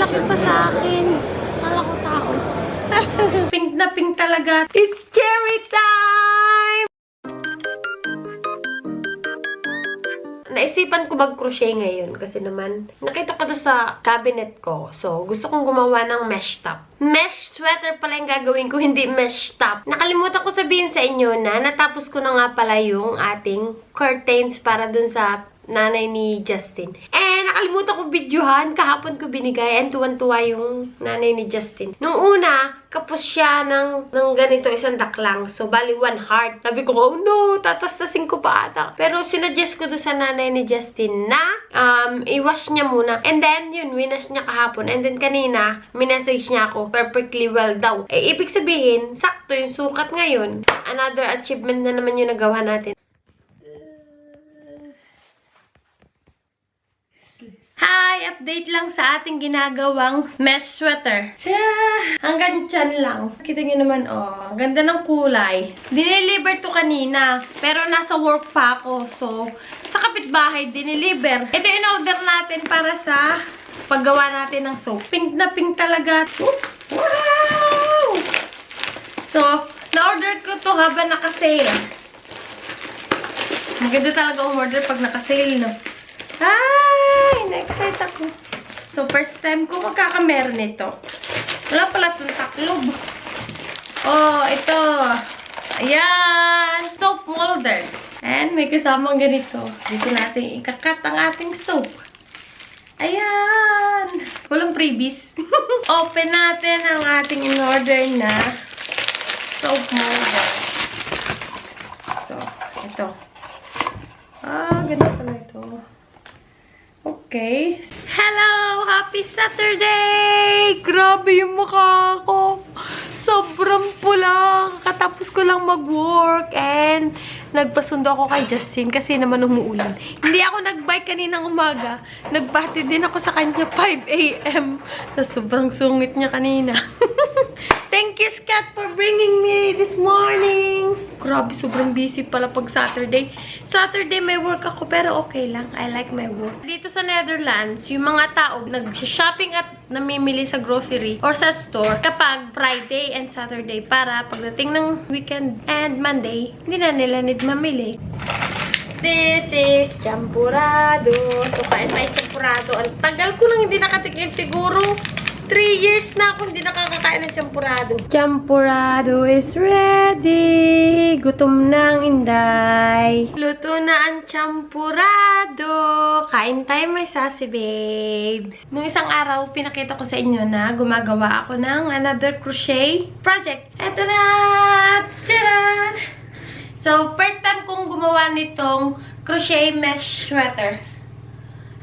malaki pa sa akin. Kala ko tao. Pink na pink talaga. It's cherry time! Naisipan ko mag-crochet ngayon kasi naman nakita ko to sa cabinet ko. So, gusto kong gumawa ng mesh top. Mesh sweater pala yung gagawin ko, hindi mesh top. Nakalimutan ko sabihin sa inyo na natapos ko na nga pala yung ating curtains para dun sa nanay ni Justin. Nakalimutan ko videohan. Kahapon ko binigay and tuwan-tuwa yung nanay ni Justin. Nung una, kapos siya ng ganito, isang daklang. So, bali 1 heart. Sabi ko, oh no, tatastasin ko pa ata. Pero sinuggest ko doon sa nanay ni Justin na i-wash niya muna. And then, yun, winas niya kahapon. And then, kanina, minessage niya ako, perfectly well daw. Ibig sabihin, sakto yung sukat ngayon. Another achievement na naman yung nagawa natin. Hi! Update lang sa ating ginagawang mesh sweater. Hanggang dyan lang. Kita nyo naman, oh. Ang ganda ng kulay. Diniliver to kanina. Pero nasa work pa ako. So, sa kapitbahay, diniliver. Ito in-order natin para sa paggawa natin ng soap. Pink na pink talaga. Wow! So, na-order ko to habang naka-sale. Maganda talaga umorder pag naka-sale, no? Ay! Na-excite ako. So, first time ko magkakameron nito. Wala pala itong taklob. Oh, ito. Ayan! Soap molder. And may kasamang ganito. Dito natin ikakat ang ating soap. Ayan! Walang freebies. Open natin ang ating in-order na soap molder. So, ito. Ganito pala ito. Okay. Hello! Happy Saturday! Grabe yung mukha ko. Sobrang pula. Katapos ko lang mag-work and nagpasundo ako kay Justin kasi naman umuulan. Hindi ako nag-bike kaninang umaga. Nagpati din ako sa kanya 5 AM. So, sobrang sungit niya kanina. Thank you, Scott, for bringing me this morning. Grabe, sobrang busy pala pag Saturday. Saturday may work ako pero okay lang. I like my work. Dito sa Netherlands, yung mga tao nag-shopping at namimili sa grocery or sa store kapag Friday and Saturday para pagdating ng weekend and Monday, hindi na nila need mamili. This is champurado. So, kain tayo champurado. Ang tagal ko nang hindi nakatikim. Siguro 3 years na ako hindi nakakakain ng champurado. Champurado is ready. Gutom ng Inday. Luto na ang champurado. Kain tayo, may sasi, babes. Nung isang araw, pinakita ko sa inyo na gumagawa ako ng another crochet project. Eto na! Tcharan! So, first time kong gumawa nitong crochet mesh sweater.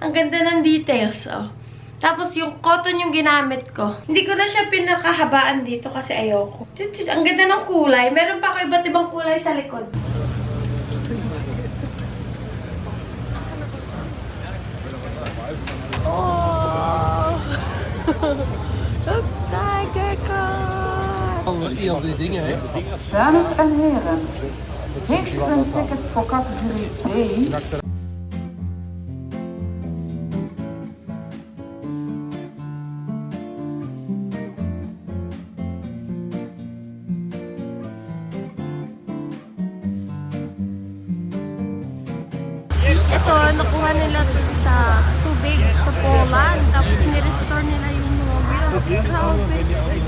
Ang ganda ng details, oh. Tapos, yung cotton yung ginamit ko. Hindi ko na siya pinakahabaan dito kasi ayoko. Ang ganda ng kulay. Meron pa ako iba't ibang kulay sa likod. Oh! Tiger cut! Al die dingen, hè? Dames en heren, heeft u een ticket voor categorie D? Ito, nakuha nila sa tubig sa Poland. Tapos nirestore nila yung mga wheels. Grabe.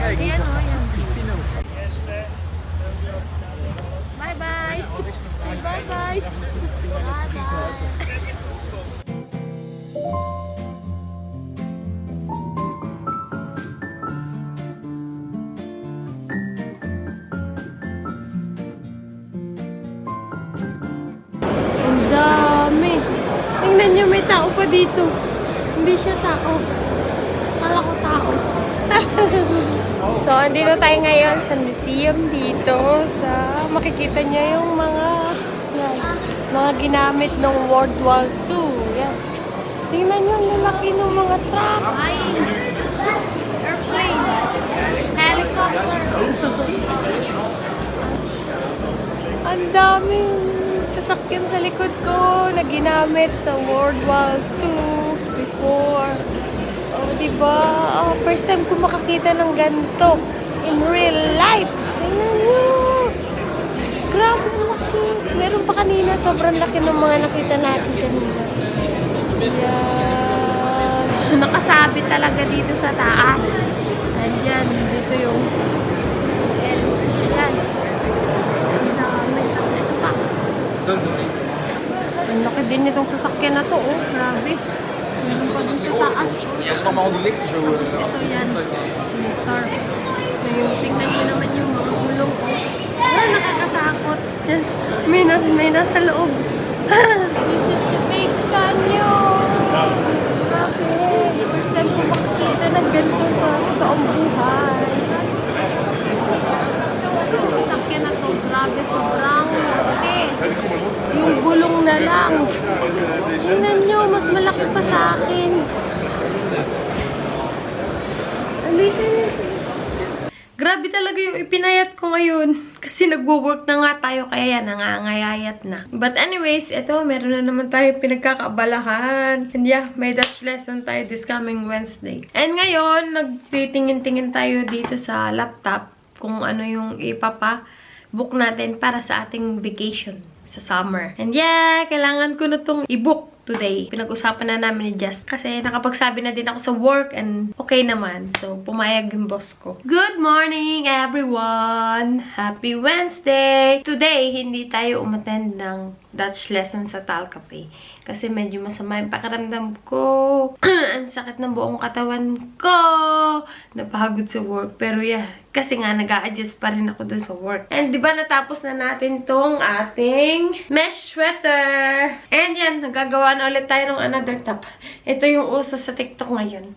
Ayan o, ayan. Bye-bye. Bye-bye. Bye-bye. Dami. Tingnan nyo, may tao pa dito. Hindi siya tao. Kala ko tao. So, andito tayo ngayon sa museum dito. Makikita nyo yung mga ginamit ng World War II. Yan. Tingnan nyo, ang lalaki ng mga truck. Airplane. Helicopter. Ang daming sasakyan sa likod ko na ginamit sa World War II before. Oh, diba? Oh, first time ko makakita ng ganito. In real life. Tingnan nyo. Grabe laki. Meron pa kanina. Sobrang laki ng mga nakita natin kanina. Yan. Nakasabit talaga dito sa taas. Ayan. Dito yung LC. Yan. Ang dami. Ito pa. Ang laki din itong sasakyan na to. Oh. Grabe. Meron pa dun sa taas. Tapos ito yan. May star. Ngayon, tingnan nyo naman yung mga gulong. Ah, nakakatakot. Yan. May nasa loob. This is the Big Canyon. Okay. First time ko makikita ng ganito sa totoong buhay. Yung sasakyan na to, grabe, sobrang laki. Yung gulong na lang. Tingnan nyo, mas malaki pa sa akin. Grabe talaga yung ipinayat ko ngayon. Kasi nagwo-work na nga tayo, kaya yan, nangangayayat na. But anyways, ito, meron na naman tayo pinagkakaabalahan. And yeah, may Dutch lesson tayo this coming Wednesday. And ngayon, nagtitingin-tingin tayo dito sa laptop kung ano yung ipapa-book natin para sa ating vacation sa summer. And yeah, kailangan ko na itong i-book today. Pinag-usapan na namin ni Jess. Kasi nakapagsabi na din ako sa work and okay naman. So, pumayag yung boss ko. Good morning, everyone! Happy Wednesday! Today, hindi tayo umattend ng Dutch lesson sa Tal Cafe. Kasi medyo masama yung pakiramdam ko. Ang sakit ng buong katawan ko. Napagod sa work. Pero yeah, kasi nga nag-a-adjust pa rin ako dun sa work. And di ba natapos na natin tong ating mesh sweater. And yan, nagagawa na ulit tayo ng another top. Ito yung uso sa TikTok ngayon.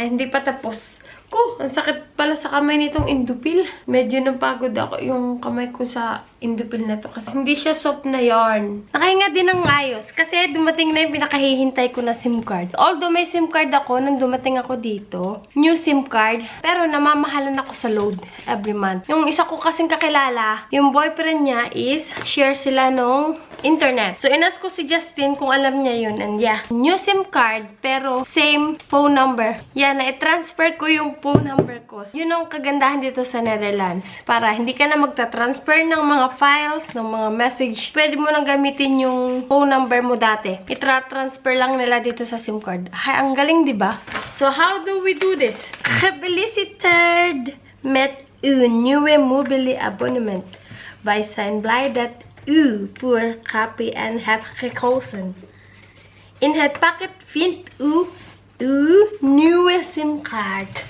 And di pa tapos. Ang sakit pala sa kamay nitong Indupil. Medyo napagod ako yung kamay ko sa Indupil na to. Kasi hindi siya soft na yarn. Nakahinga din ng ayos. Kasi dumating na yung pinakahihintay ko na SIM card. Although may SIM card ako nung dumating ako dito. New SIM card. Pero namamahalan ako sa load every month. Yung isa ko kasing kakilala, yung boyfriend niya is share sila nung internet. So, inas ko si Justin kung alam niya yun. And yeah, new SIM card, pero same phone number. Yan, na-transfer ko yung phone number ko. Yun ang kagandahan dito sa Netherlands. Para hindi ka na magta-transfer ng mga files, ng mga message. Pwede mo nang gamitin yung phone number mo dati. Itra-transfer lang nila dito sa SIM card. Ay, ang galing, di ba? So, how do we do this? Gefeliciteerd met uw nieuwe mobiele abonnement. Wij zijn blij dat u voor KPN en hebt gekozen. In het pakket vindt u uw nieuwe SIM-kaart.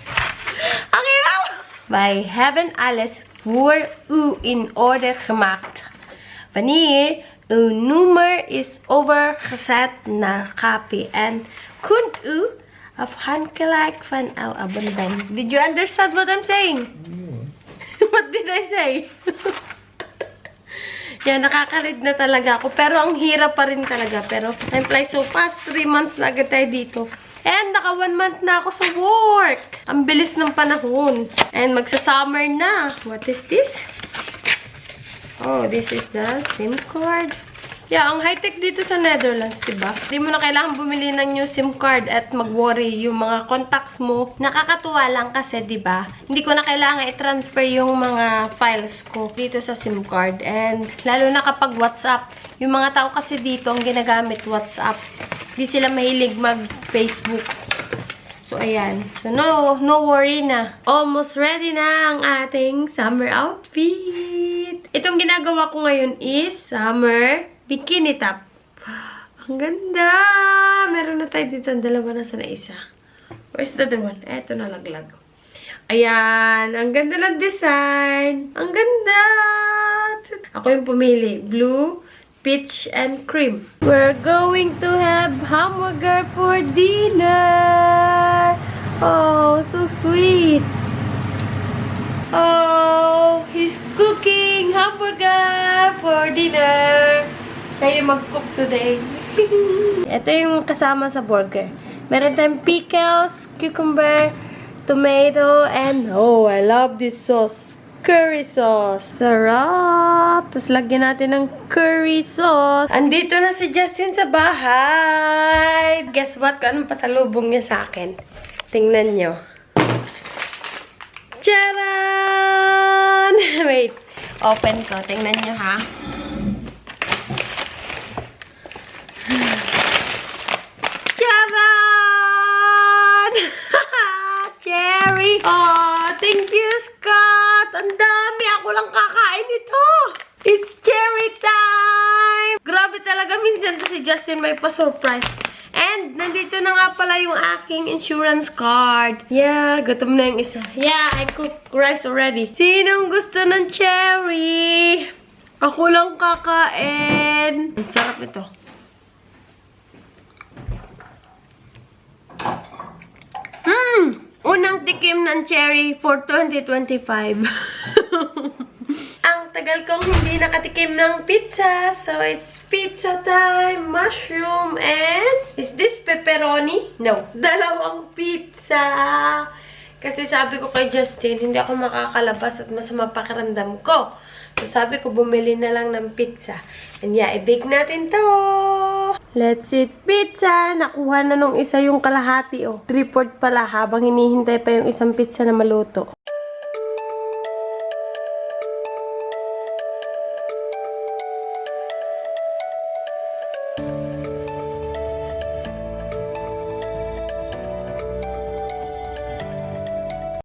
Okay nou? Wij hebben alles voor u in orde gemaakt. Wanneer uw nummer is overgezet naar KPN, kunt u afhankelijk van uw abonnement. Did you understand what I'm saying? What did I say? Yan, nakaka-read na talaga ako. Pero ang hirap pa rin talaga. Pero time flies so fast. 3 months na agad tayo dito. And naka 1 month na ako sa work. Ang bilis ng panahon. And magsa-summer na. What is this? Oh, this is the SIM card. Yeah, ang high-tech dito sa Netherlands, diba? Hindi mo na kailangan bumili ng new SIM card at mag-worry yung mga contacts mo. Nakakatuwa lang kasi, diba? Hindi ko na kailangan i-transfer yung mga files ko dito sa SIM card. And lalo na kapag WhatsApp. Yung mga tao kasi dito ang ginagamit WhatsApp. Hindi sila mahilig mag-Facebook. So, ayan. So, no worry na. Almost ready na ang ating summer outfit. Itong ginagawa ko ngayon is summer bikini top. Ang ganda! Meron na tayo dito. Ang dalawa na sana isa. Where's the other one? Eto na laglag. Ayan. Ang ganda ng design. Ang ganda! Ako yung pumili. Blue, peach, and cream. We're going to have hamburger for dinner! Oh, so sweet! Oh, he's cooking hamburger for dinner! Siya yung mag-cook today. Ito yung kasama sa burger. Meron tayong pickles, cucumber, tomato, and oh, I love this sauce. Curry sauce. Sarap! Tapos lagyan natin ng curry sauce. Andito na si Justin sa bahay. Guess what? Kung anong pasalubong niya sa akin? Tingnan nyo. Charan! Wait. Open ko. Tingnan nyo, ha? Charan! Cherry! Oh, thank you, Scott! Ang dami! Ako lang kakain ito! It's cherry time! Grabe talaga. Minsan to si Justin may pa-surprise. And, nandito na nga pala yung aking insurance card. Yeah, gutom na yung isa. Yeah, I cooked rice already. Sinong gusto ng cherry? Ako lang kakain. Ang sarap ito. Unang tikim ng cherry for 2025. Ang tagal kong hindi nakatikim ng pizza. So, it's pizza time. Mushroom and... Is this pepperoni? No. Dalawang pizza. Kasi sabi ko kay Justin, hindi ako makakalabas at masama pakiramdam ko. So, sabi ko, bumili na lang ng pizza. And yeah, i-bake natin to. Let's eat pizza. Nakuha na nung isa yung kalahati, oh. 3/4 pala habang hinihintay pa yung isang pizza na maluto.